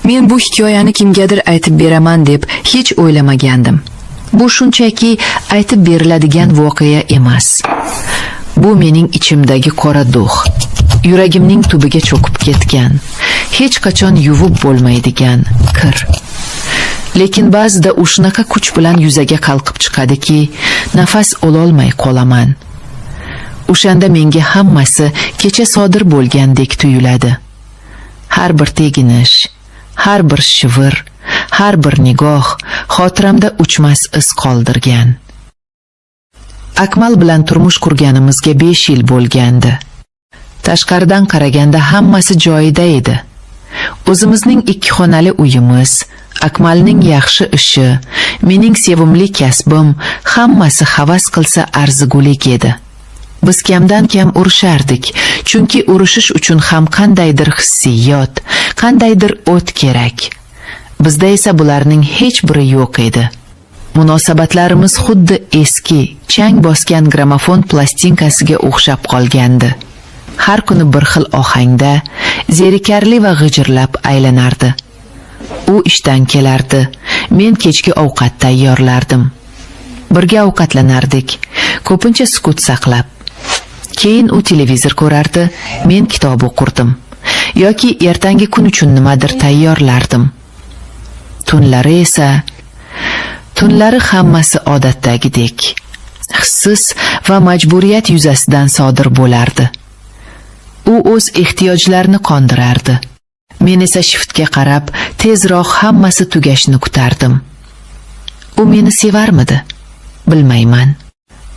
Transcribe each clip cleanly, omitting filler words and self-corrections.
Men bu hikoyani kimgadir aytib beraman deb hech o'ylamagandim. Bu shunchaki aytib beriladigan voqea emas. Bu mening ichimdagi qora dux, yuragimning tubiga cho'kib ketgan, hech qachon yuvib bo'lmaydigan kir. Lekin ba'zida u shunaqa kuch bilan yuzaga qalqib chiqadiki, nafas ololmay qolaman. O'shanda menga hammasi kecha sodir bo'lgandek tuyuladi. Har bir teginish, har bir shivir, har bir nigoh xotiramda o'chmas iz qoldirgan. Akmal bilan turmush qurganimizga 5 yil bo'lgandi. Tashqaridan qaraganda hammasi joyida edi. O'zimizning 2 xonali uyimiz, Akmalning yaxshi ishi, mening sevimli kasbim, hammasi havas qilsa arzigulik edi. Biz kamdan kam urushardik, chunki urushish uchun ham qandaydir hissiyot, qandaydir o't kerak. Bizda esa bularning hech biri yo'q edi. Munosabatlarimiz xuddi eski, chang bosgan gramofon plastinkasiga o'xshab qolgandi. Har kuni bir xil ohangda, zerikarli va g'ijirlab aylanardi. U ishdan kelardi, men kechki ovqat tayyorlardim. Birga ovqatlanardik, ko'pincha sukut saqlab. Keyin u televizor ko'rardi, men kitob o'qirdim yoki ertangi kun uchun nimadir tayyorlardim. Tunlari hammasi odatdagidek, hissiz va majburiyat yuzasidan sodir bo'lardi. U o'z ehtiyojlarini qondirardi. Men esa shiftga qarab, tezroq hammasi tugashini kutardim. U meni sevarmidi? Bilmayman.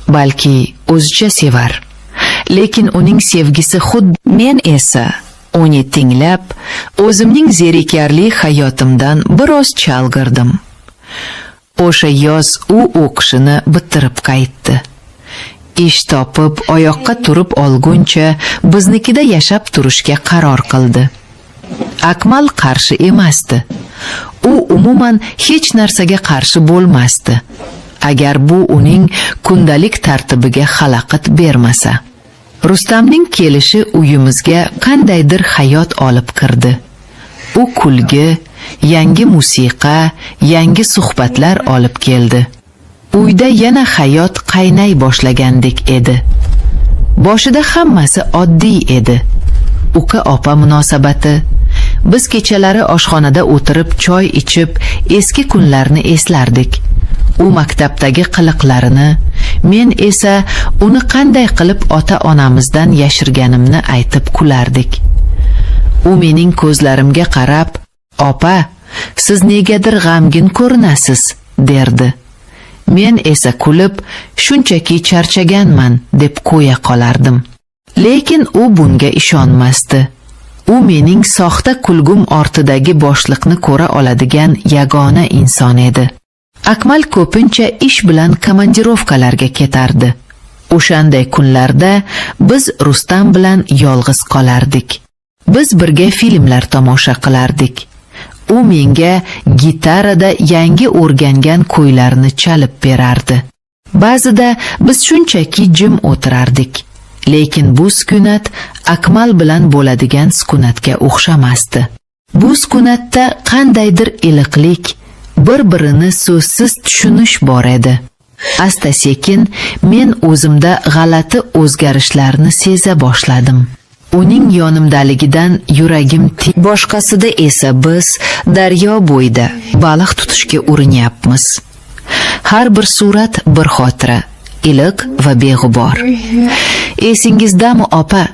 Balki o'zicha sevar. Lekin uning sevgisi xuddi men esa uni tinglab, o'zimning zerikarli hayotimdan biroz chalgirdim. O'sha yoz u o'qishini bitirib qaytdi. Ish topib, oyoqqa turib olguncha biznikida yashab turishga qaror qildi. Akmal qarshi emasdi. U umuman hech narsaga qarshi bo'lmasdi, agar bu uning kundalik tartibiga xalaqit bermasa. Rustamning kelishi uyimizga qandaydir hayot olib kirdi. U kulgi, yangi musiqa, yangi suhbatlar olib keldi. Uyda yana hayot qaynay boshlagandek edi. Boshida hammasi oddiy edi. Uka-opa munosabati. Biz kechalari oshxonada o'tirib choy ichib, eski kunlarni eslardik. U maktabdagi qiliqlarini, men esa uni qanday qilib ota-onamizdan yashirganimni aytib kulardik. U mening ko'zlarimga qarab, "Opa, siz negadir g'amgin ko'rinasiz", derdi. Men esa kulib, "Shunchaki charchaganman", deb qo'ya qolardim. Lekin u bunga ishonmasdi. U mening soxta kulgum ortidagi boshliqni ko'ra oladigan yagona inson edi. Akmal ko'pincha ish bilan komandirovkalarga ketardi. O'shanday kunlarda biz Rustam bilan yolg'iz qolardik. Biz birga filmlar tomosha qilardik. U menga gitarada yangi o'rgangan ku'ylarni chalib berardi. Ba'zida biz shunchaki jim o'tirardik. Lekin bu sukunat Akmal bilan bo'ladigan sukunatga o'xshamasdi. Bu sukunatda qandaydir iliqlik, bir-birini so'zsiz tushunish bor edi. Asta-sekin men o'zimda g'alati o'zgarishlarni seza boshladim. Uning yonimdaligidan yuragim boshqasida esa biz daryo bo'yida baliq tutishga urinyapmiz. Har bir surat bir xotira, iliq va beg'ubor. Esingizdami, opa?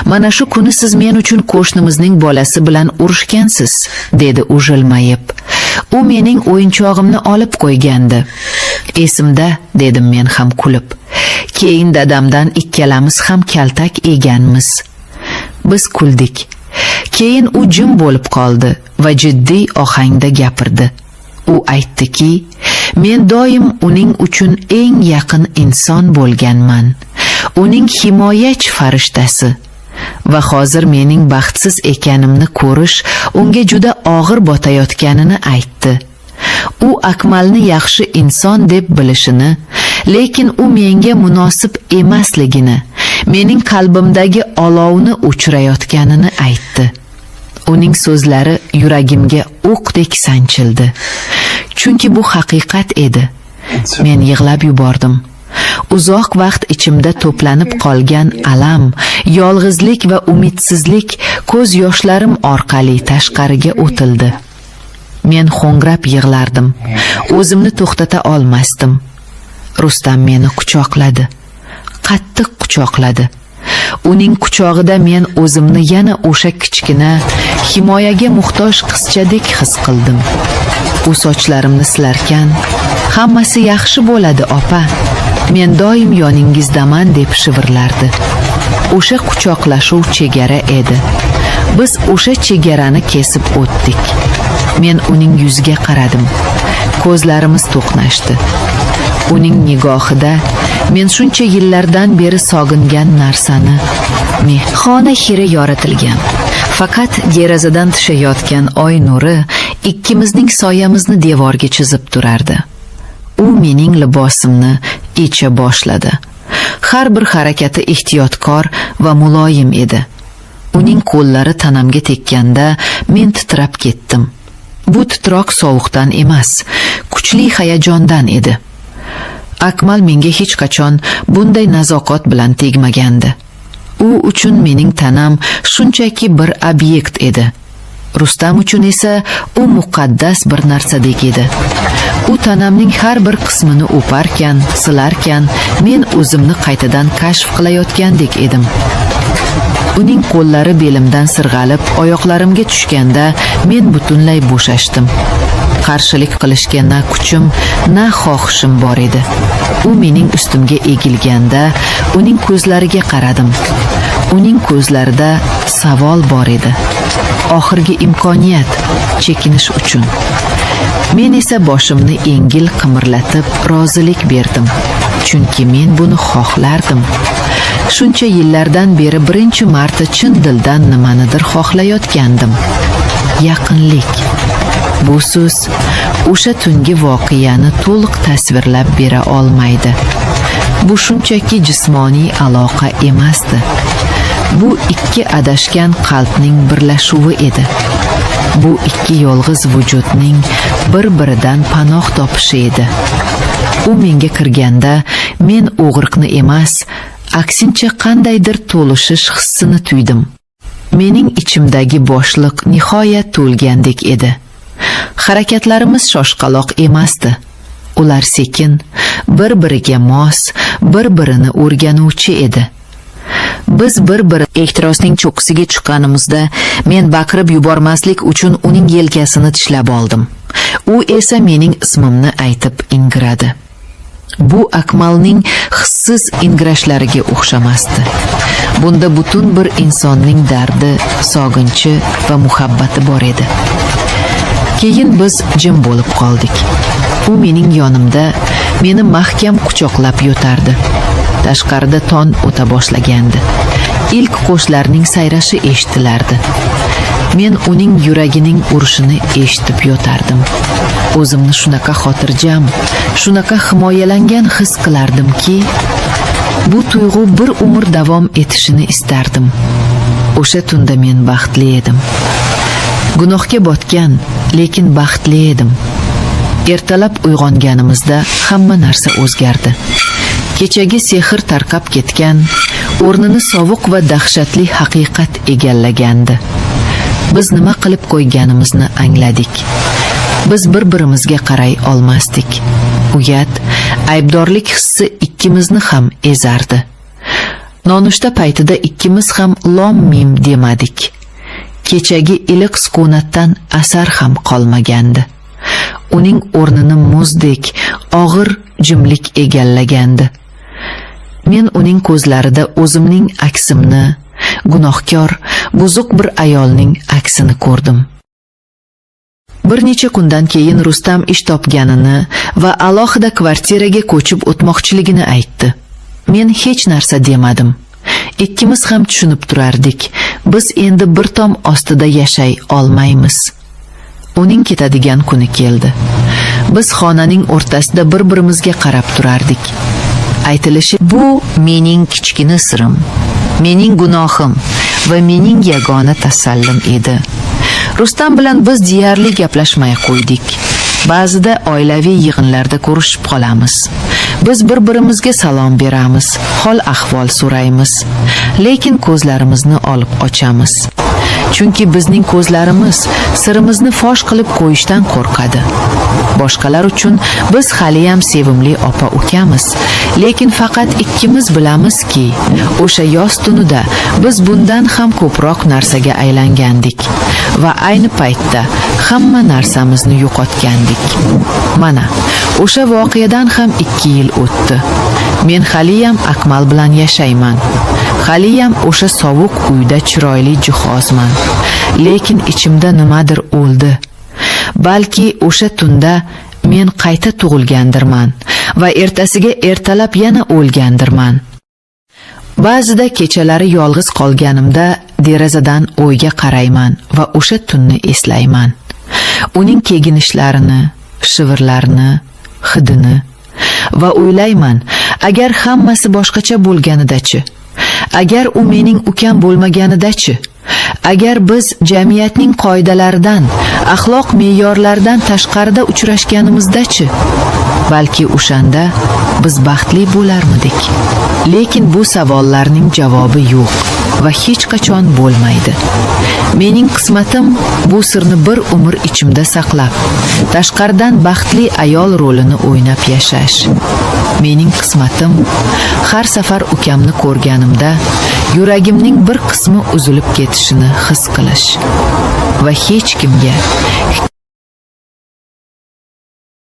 Mana shu kuni siz men uchun qo'shnimizning bolasi bilan urushgansiz, dedi u jilmayib. U mening o'yinchog'imni olib qo'ygandi. Esimda, dedim men ham kulib. Keyin dadamdan ikkalamiz ham kaltak eganmiz. Biz kuldik. Keyin u jim bo'lib qoldi va jiddiy ohangda gapirdi. U aytdiki, men doim uning uchun eng yaqin inson bo'lganman. Uning himoyachi farishtasi. Va hozir mening baxtsiz ekanimni ko'rish unga juda og'ir botayotganini aytdi. U Akmalni yaxshi inson deb bilishini, lekin u menga munosib emasligini, mening qalbimdagi olovni o'chirayotganini aytdi. Uning so'zlari yuragimga o'qdek sanchildi. Chunki bu haqiqat edi. Men yig'lab yubordim. Uzoq vaqt ichimda to'planib qolgan alam, yolg'izlik va umidsizlik ko'z yoshlarim orqali tashqariga o'tildi. Men xo'ngrab yig'lardim. O'zimni to'xtata olmasdim. Rustam meni quchoqladi. Qattiq quchoqladi. Uning quchog'ida men o'zimni yana o'sha kichkina, himoyaga muhtoj qizchadek his qildim. U sochlarimni silarkan, "Hammasi yaxshi bo'ladi, opa. Men doim yoningizdaman" deb shivirlardi. O'sha quchoqlashuv chegara edi. Biz o'sha chegarani kesib o'tdik. Men uning yuziga qaradim. Ko'zlarimiz to'qnashdi. Uning nigohida men shuncha yillardan beri sog'ingan narsani, xona xira yoritilgan. Faqat derazadan tushayotgan oy nuri ikkimizning soyamizni devorga chizib turardi. U mening libosimni yecha boshladi. Har bir harakati ehtiyotkor va muloyim edi. Uning qo'llari tanamga tekkanda men titrab ketdim. Bu titroq sovuqdan emas, kuchli hayajondan edi. Akmal menga hech qachon bunday nazokat bilan tegmagandi. U uchun mening tanam shunchaki bir obyekt edi. Rustam uchun esa u muqaddas bir narsadek edi. U tanamning har bir qismini o'parkan, silarkan, men o'zimni qaytadan kashf qilayotgandek edim. Uning qo'llari belimdan sirg'alib, oyoqlarimga tushganda men butunlay bo'shashdim. Qarshilik qilishga na kuchim, na xohishim bor edi. U mening ustimga egilganda, uning ko'zlariga qaradim. Uning ko'zlarida savol bor edi. Oxirgi imkoniyat, chekinish uchun. Men esa boshimni yengil qimirlatib rozilik berdim. Chunki men buni xohlardim. Shuncha yillardan beri birinchi marta chin dildan nimanidir xohlayotgandim. Yaqinlik. Bu so'z o'sha tungi voqeani to'liq tasvirlab bera olmaydi. Bu shunchaki jismoniy aloqa emasdi. Bu ikki adashgan qalbning birlashuvi edi. Bu ikki yolg'iz vujudning bir-biridan panoh topishi edi. U menga kirganda men og'riqni emas, aksincha qandaydir to'lishish hissini tuydim. Mening ichimdagi bo'shliq nihoyat to'lgandek edi. Harakatlarimiz shoshqaloq emasdi. Ular sekin, bir-biriga mos, bir-birini o'rganuvchi edi. Biz bir-biri ehtirosning cho'qqisiga chiqqanimizda men baqirib yubormaslik uchun uning yelkasini tishlab oldim. U esa mening ismimni aytib ingradi. Bu Akmalning hissiz ingrashlariga o'xshamasdi. Bunda butun bir insonning dardi, sog'inchi va muhabbati bor edi. Keyin biz jim bo'lib qoldik. U mening yonimda meni mahkam quchoqlab yotardi. Tashqarida tong o'ta boshlagandi. Ilk qushlarning sayrashi eshitilardi. Men uning yuragining urishini eshitib yotardim. O'zimni shunaqa xotirjam, shunaqa himoyalangan his qilardimki, bu tuyg'u bir umr davom etishini istardim. O'sha tunda men baxtli edim. Gunohga botgan, lekin baxtli edim. Ertalab uyg'onganimizda hamma narsa o'zgardi. Kechagi sehr tarqab ketgan, o'rnini sovuq va dahshatli haqiqat egallagandi. Biz nima qilib qo'yganimizni angladik. Biz bir-birimizga qaray olmasdik. Uyat, aybdorlik hissi ikkimizni ham ezardi. Nonushta paytida ikkimiz ham lom-mim demadik. Kechagi iliq sukunatdan asar ham qolmagandi. Uning o'rnini muzdek, og'ir jimlik egallagandi. Men uning ko'zlarida o'zimning aksimni, gunohkor, buzuq bir ayolning aksini ko'rdim. Bir necha kundan keyin Rustam ish topganini va alohida kvartiraga ko'chib o'tmoqchiligini aytdi. Men hech narsa demadim. Ikkimiz ham tushunib turardik. Biz endi bir tom ostida yashay olmaymiz. Uning ketadigan kuni keldi. Biz xonaning o'rtasida bir-birimizga qarab turardik. Aytilishi, bu mening kichkina sirim, mening gunohim va mening yagona tasallim edi. Rustam bilan biz deyarli gaplashmay qo'ydik. Ba'zida oilaviy yig'inlarda ko'rishib qolamiz. Biz bir-birimizga salom beramiz, hol ahvol so'raymiz, lekin ko'zlarimizni olib ochamiz. Chunki bizning ko'zlarimiz sirimizni fosh qilib qo'yishdan qo'rqadi. Boshqalar uchun biz haliyam sevimli opa-ukamiz, lekin faqat ikkimiz bilamizki, o'sha yoz tunida biz bundan ham ko'proq narsaga aylangandik va ayni paytda hamma narsamizni yo'qotgandik. Mana, o'sha voqeadan ham 2 yil o'tdi. Men haliyam Akmal bilan yashayman. Haliyam o'sha sovuq uyda chiroyli jihozman. Lekin ichimda nimadir o'ldi. Balki o'sha tunda men qayta tug'ilgandirman va ertasiga ertalab yana o'lgandirman. Ba'zida kechalari yolg'iz qolganimda derazadan o'yga qarayman va o'sha tunni eslayman. Uning keginishlarini, shivirlarini, hidini va o'ylayman, agar hammasi boshqacha bo'lganida-chi? Agar u mening ukam bo'lmaganida-chi? Agar biz jamiyatning qoidalaridan, axloq me'yorlaridan tashqarida uchrashganimizda-chi? Balki o'shanda biz baxtli bo'larmidik. Lekin bu savollarning javobi yo'q va hech qachon bo'lmaydi. Mening qismatim bu sirni bir umr ichimda saqlab, tashqaridan baxtli ayol rolini o'ynab yashash. Mening qismatim har safar ukamni ko'rganimda yuragimning bir qismi uzilib ketishini his qilish va hech kimga,